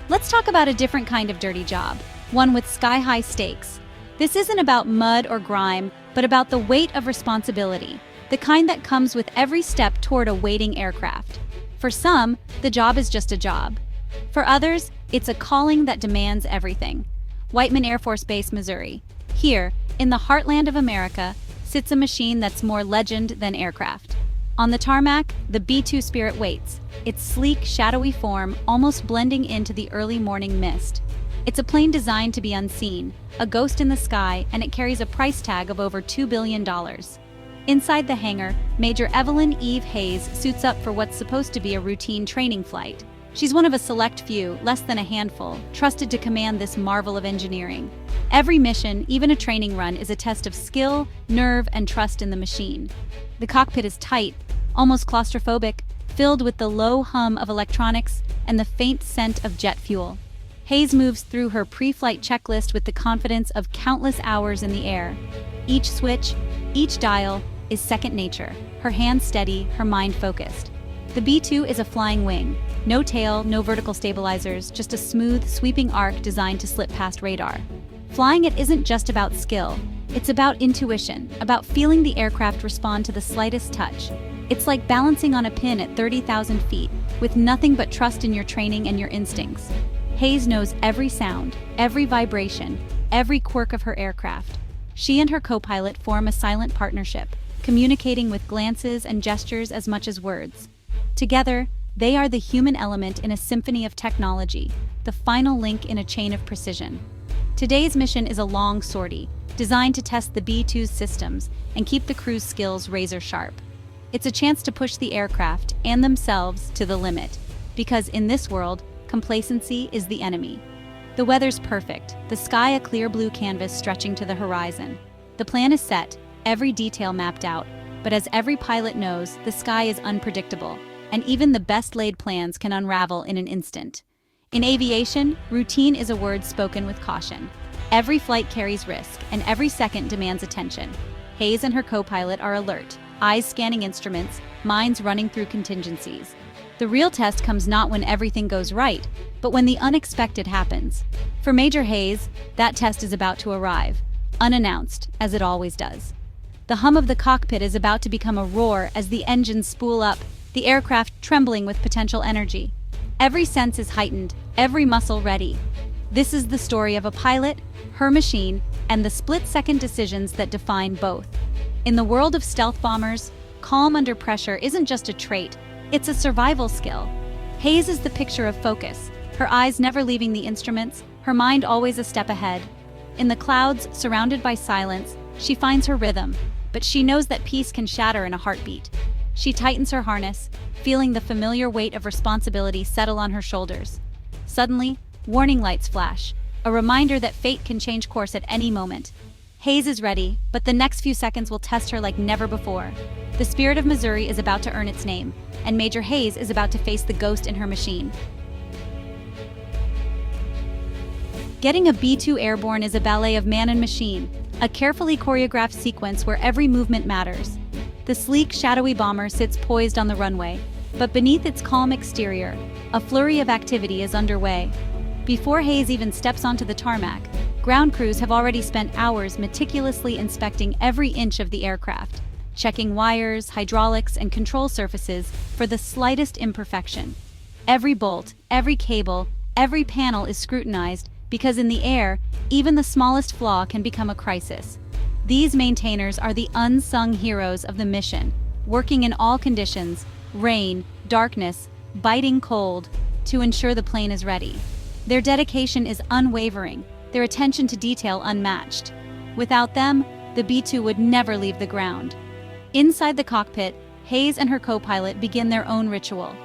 Let's talk about a different kind of dirty job, one with sky-high stakes. This isn't about mud or grime, but about the weight of responsibility, the kind that comes with every step toward a waiting aircraft. For some, the job is just a job. For others, it's a calling that demands everything. Whiteman Air Force Base, Missouri. Here, in the heartland of America, sits a machine that's more legend than aircraft. On the tarmac, the B-2 Spirit waits, its sleek, shadowy form almost blending into the early morning mist. It's a plane designed to be unseen, a ghost in the sky, and it carries a price tag of over $2 billion. Inside the hangar, Major Evelyn Eve Hayes suits up for what's supposed to be a routine training flight. She's one of a select few, less than a handful, trusted to command this marvel of engineering. Every mission, even a training run, is a test of skill, nerve, and trust in the machine. The cockpit is tight, almost claustrophobic, filled with the low hum of electronics and the faint scent of jet fuel. Hayes moves through her pre-flight checklist with the confidence of countless hours in the air. Each switch, each dial, is second nature, her hands steady, her mind focused. The B-2 is a flying wing. No tail, no vertical stabilizers, just a smooth, sweeping arc designed to slip past radar. Flying it isn't just about skill. It's about intuition, about feeling the aircraft respond to the slightest touch. It's like balancing on a pin at 30,000 feet, with nothing but trust in your training and your instincts. Hayes knows every sound, every vibration, every quirk of her aircraft. She and her co-pilot form a silent partnership, communicating with glances and gestures as much as words. Together, they are the human element in a symphony of technology, the final link in a chain of precision. Today's mission is a long sortie, designed to test the B-2's systems and keep the crew's skills razor sharp. It's a chance to push the aircraft and themselves to the limit, because in this world, complacency is the enemy. The weather's perfect, the sky a clear blue canvas stretching to the horizon. The plan is set, every detail mapped out, but as every pilot knows, the sky is unpredictable, and even the best-laid plans can unravel in an instant. In aviation, routine is a word spoken with caution. Every flight carries risk, and every second demands attention. Hayes and her co-pilot are alert, eyes scanning instruments, minds running through contingencies. The real test comes not when everything goes right, but when the unexpected happens. For Major Hayes, that test is about to arrive, unannounced, as it always does. The hum of the cockpit is about to become a roar as the engines spool up, the aircraft trembling with potential energy. Every sense is heightened, every muscle ready. This is the story of a pilot, her machine, and the split-second decisions that define both. In the world of stealth bombers, calm under pressure isn't just a trait, it's a survival skill. Hayes is the picture of focus, her eyes never leaving the instruments, her mind always a step ahead. In the clouds, surrounded by silence, she finds her rhythm, but she knows that peace can shatter in a heartbeat. She tightens her harness, feeling the familiar weight of responsibility settle on her shoulders. Suddenly, warning lights flash, a reminder that fate can change course at any moment. Hayes is ready, but the next few seconds will test her like never before. The Spirit of Missouri is about to earn its name, and Major Hayes is about to face the ghost in her machine. Getting a B-2 airborne is a ballet of man and machine, a carefully choreographed sequence where every movement matters. The sleek, shadowy bomber sits poised on the runway, but beneath its calm exterior, a flurry of activity is underway. Before Hayes even steps onto the tarmac, ground crews have already spent hours meticulously inspecting every inch of the aircraft, checking wires, hydraulics, and control surfaces for the slightest imperfection. Every bolt, every cable, every panel is scrutinized because in the air, even the smallest flaw can become a crisis. These maintainers are the unsung heroes of the mission, working in all conditions, rain, darkness, biting cold, to ensure the plane is ready. Their dedication is unwavering, their attention to detail unmatched. Without them, the B-2 would never leave the ground. Inside the cockpit, Hayes and her co-pilot begin their own ritual.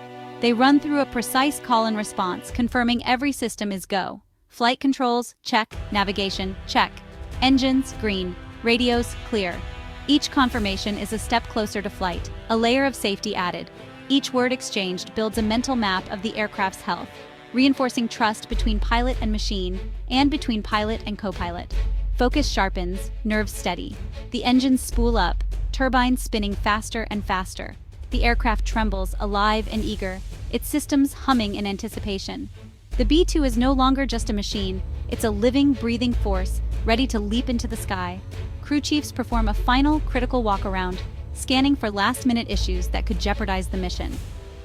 They run through a precise call and response, confirming every system is go. Flight controls, check. Navigation, check. Engines, green. Radios, clear. Each confirmation is a step closer to flight, a layer of safety added. Each word exchanged builds a mental map of the aircraft's health, reinforcing trust between pilot and machine, and between pilot and co-pilot. Focus sharpens, nerves steady. The engines spool up, turbines spinning faster and faster. The aircraft trembles, alive and eager, its systems humming in anticipation. The B-2 is no longer just a machine, it's a living, breathing force, ready to leap into the sky. Crew chiefs perform a final, critical walk-around, scanning for last-minute issues that could jeopardize the mission.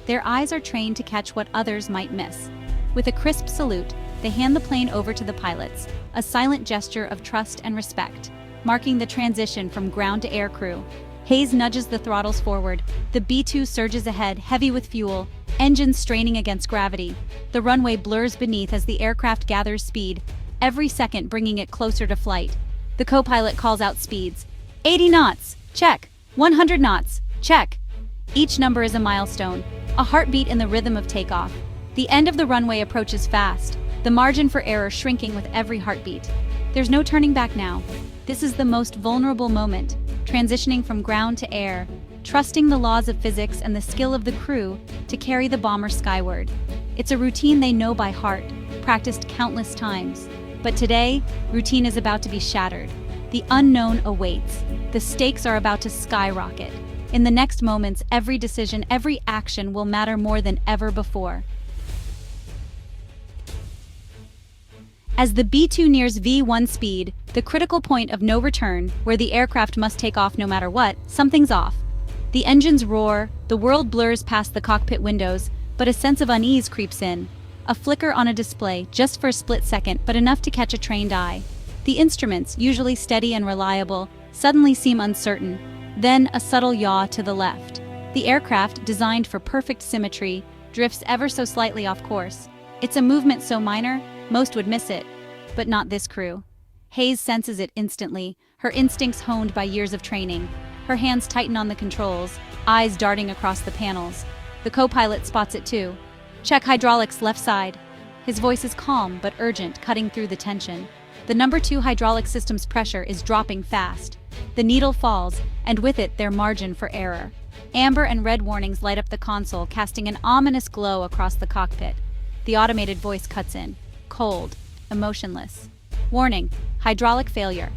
Their eyes are trained to catch what others might miss. With a crisp salute, they hand the plane over to the pilots, a silent gesture of trust and respect, marking the transition from ground to air crew. Hayes nudges the throttles forward. The B-2 surges ahead, heavy with fuel, engines straining against gravity. The runway blurs beneath as the aircraft gathers speed, every second bringing it closer to flight. The co-pilot calls out speeds. 80 knots, check. 100 knots, check. Each number is a milestone, a heartbeat in the rhythm of takeoff. The end of the runway approaches fast, the margin for error shrinking with every heartbeat. There's no turning back now. This is the most vulnerable moment, transitioning from ground to air, trusting the laws of physics and the skill of the crew to carry the bomber skyward. It's a routine they know by heart, practiced countless times. But today, routine is about to be shattered. The unknown awaits. The stakes are about to skyrocket. In the next moments, every decision, every action will matter more than ever before. As the B-2 nears V1 speed, the critical point of no return, where the aircraft must take off no matter what, something's off. The engines roar, the world blurs past the cockpit windows, but a sense of unease creeps in. A flicker on a display, just for a split second, but enough to catch a trained eye. The instruments, usually steady and reliable, suddenly seem uncertain. Then a subtle yaw to the left. The aircraft, designed for perfect symmetry, drifts ever so slightly off course. It's a movement so minor, most would miss it. But not this crew. Hayes senses it instantly, her instincts honed by years of training. Her hands tighten on the controls, eyes darting across the panels. The co-pilot spots it too. Check hydraulics left side. His voice is calm but urgent, cutting through the tension. The number 2 hydraulic system's pressure is dropping fast. The needle falls, and with it their margin for error. Amber and red warnings light up the console, casting an ominous glow across the cockpit. The automated voice cuts in, cold, emotionless. Warning, hydraulic failure.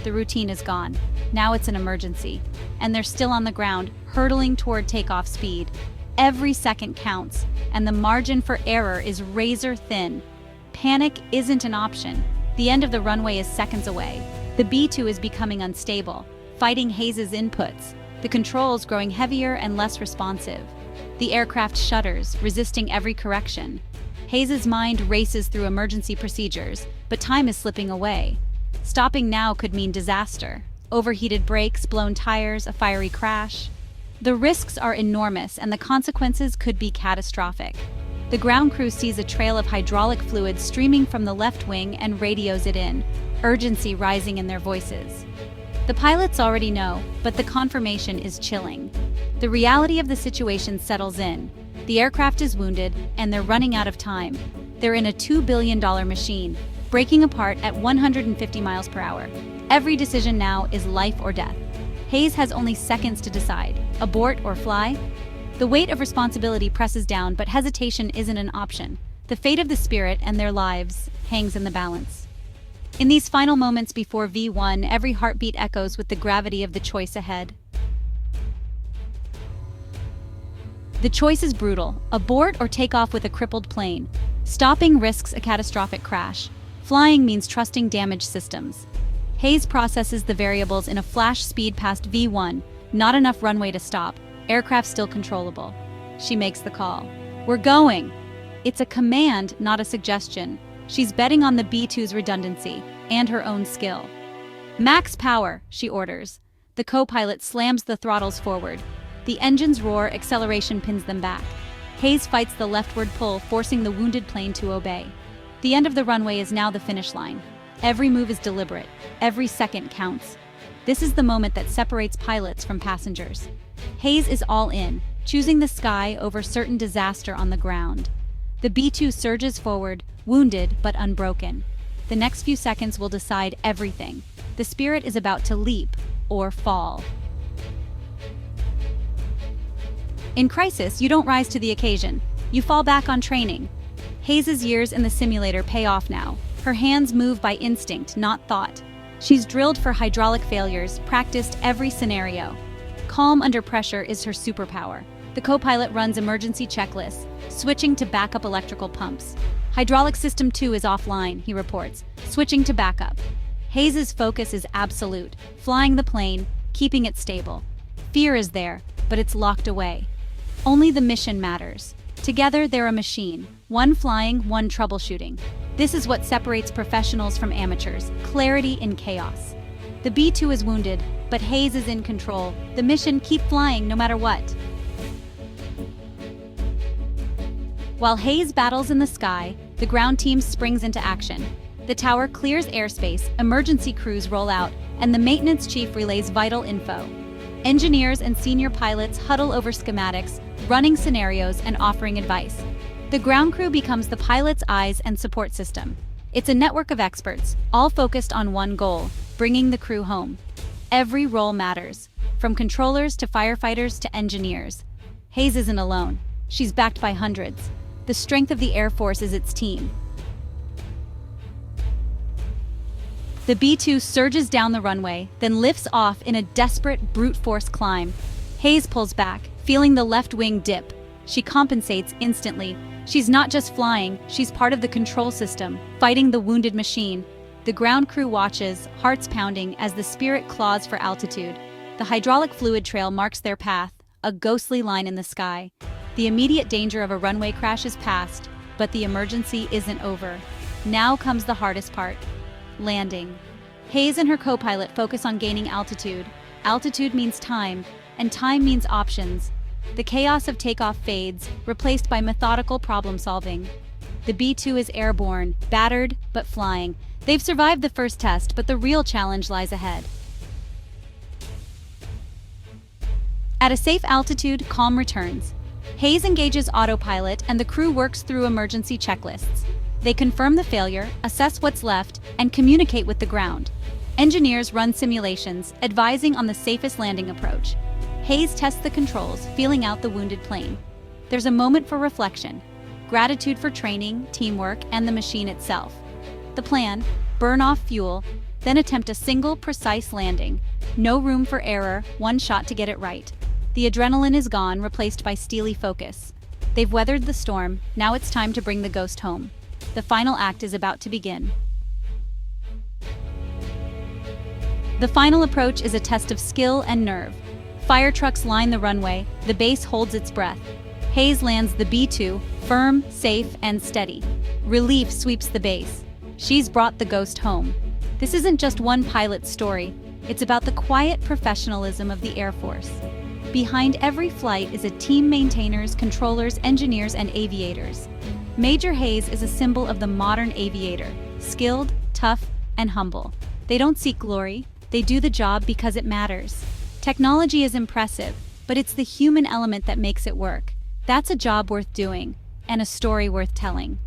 The routine is gone. Now it's an emergency. And they're still on the ground, hurtling toward takeoff speed. Every second counts, and the margin for error is razor thin. Panic isn't an option. The end of the runway is seconds away. The B-2 is becoming unstable, fighting Hayes' inputs, the controls growing heavier and less responsive. The aircraft shudders, resisting every correction. Hayes' mind races through emergency procedures, but time is slipping away. Stopping now could mean disaster. Overheated brakes, blown tires, a fiery crash. The risks are enormous, and the consequences could be catastrophic. The ground crew sees a trail of hydraulic fluid streaming from the left wing and radios it in, urgency rising in their voices. The pilots already know, but the confirmation is chilling. The reality of the situation settles in. The aircraft is wounded, and they're running out of time. They're in a $2 billion machine, breaking apart at 150 miles per hour. Every decision now is life or death. Hayes has only seconds to decide, abort or fly. The weight of responsibility presses down, but hesitation isn't an option. The fate of the Spirit and their lives hangs in the balance. In these final moments before V1, every heartbeat echoes with the gravity of the choice ahead. The choice is brutal: abort or take off with a crippled plane. Stopping risks a catastrophic crash. Flying means trusting damaged systems. Hayes processes the variables in a flash speed past V1, not enough runway to stop, aircraft still controllable. She makes the call. We're going! It's a command, not a suggestion. She's betting on the B-2's redundancy and her own skill. Max power, she orders. The co-pilot slams the throttles forward. The engines roar, acceleration pins them back. Hayes fights the leftward pull, forcing the wounded plane to obey. The end of the runway is now the finish line. Every move is deliberate. Every second counts. This is the moment that separates pilots from passengers. Hayes is all in, choosing the sky over certain disaster on the ground. The B-2 surges forward, wounded but unbroken. The next few seconds will decide everything. The Spirit is about to leap or fall. In crisis, you don't rise to the occasion. You fall back on training. Hayes' years in the simulator pay off now. Her hands move by instinct, not thought. She's drilled for hydraulic failures, practiced every scenario. Calm under pressure is her superpower. The co-pilot runs emergency checklists, switching to backup electrical pumps. Hydraulic system 2 is offline, he reports, switching to backup. Hayes' focus is absolute, flying the plane, keeping it stable. Fear is there, but it's locked away. Only the mission matters. Together, they're a machine, one flying, one troubleshooting. This is what separates professionals from amateurs, clarity in chaos. The B-2 is wounded, but Hayes is in control. The mission keep flying no matter what. While Hayes battles in the sky, the ground team springs into action. The tower clears airspace, emergency crews roll out, and the maintenance chief relays vital info. Engineers and senior pilots huddle over schematics, running scenarios and offering advice. The ground crew becomes the pilot's eyes and support system. It's a network of experts, all focused on one goal, bringing the crew home. Every role matters, from controllers to firefighters to engineers. Hayes isn't alone. She's backed by hundreds. The strength of the Air Force is its team. The B-2 surges down the runway, then lifts off in a desperate, brute force climb. Hayes pulls back, feeling the left wing dip. She compensates instantly. She's not just flying, she's part of the control system, fighting the wounded machine. The ground crew watches, hearts pounding, as the Spirit claws for altitude. The hydraulic fluid trail marks their path, a ghostly line in the sky. The immediate danger of a runway crash is past, but the emergency isn't over. Now comes the hardest part. Landing. Hayes and her co-pilot focus on gaining altitude. Altitude means time, and time means options. The chaos of takeoff fades, replaced by methodical problem-solving. The B-2 is airborne, battered, but flying. They've survived the first test, but the real challenge lies ahead. At a safe altitude, calm returns. Hayes engages autopilot, and the crew works through emergency checklists. They confirm the failure, assess what's left, and communicate with the ground. Engineers run simulations, advising on the safest landing approach. Hayes tests the controls, feeling out the wounded plane. There's a moment for reflection, gratitude for training, teamwork, and the machine itself. The plan: burn off fuel, then attempt a single, precise landing. No room for error, one shot to get it right. The adrenaline is gone, replaced by steely focus. They've weathered the storm, now it's time to bring the ghost home. The final act is about to begin. The final approach is a test of skill and nerve. Fire trucks line the runway, the base holds its breath. Hayes lands the B-2, firm, safe, and steady. Relief sweeps the base. She's brought the ghost home. This isn't just one pilot's story, it's about the quiet professionalism of the Air Force. Behind every flight is a team: maintainers, controllers, engineers, and aviators. Major Hayes is a symbol of the modern aviator, skilled, tough, and humble. They don't seek glory, they do the job because it matters. Technology is impressive, but it's the human element that makes it work. That's a job worth doing, and a story worth telling.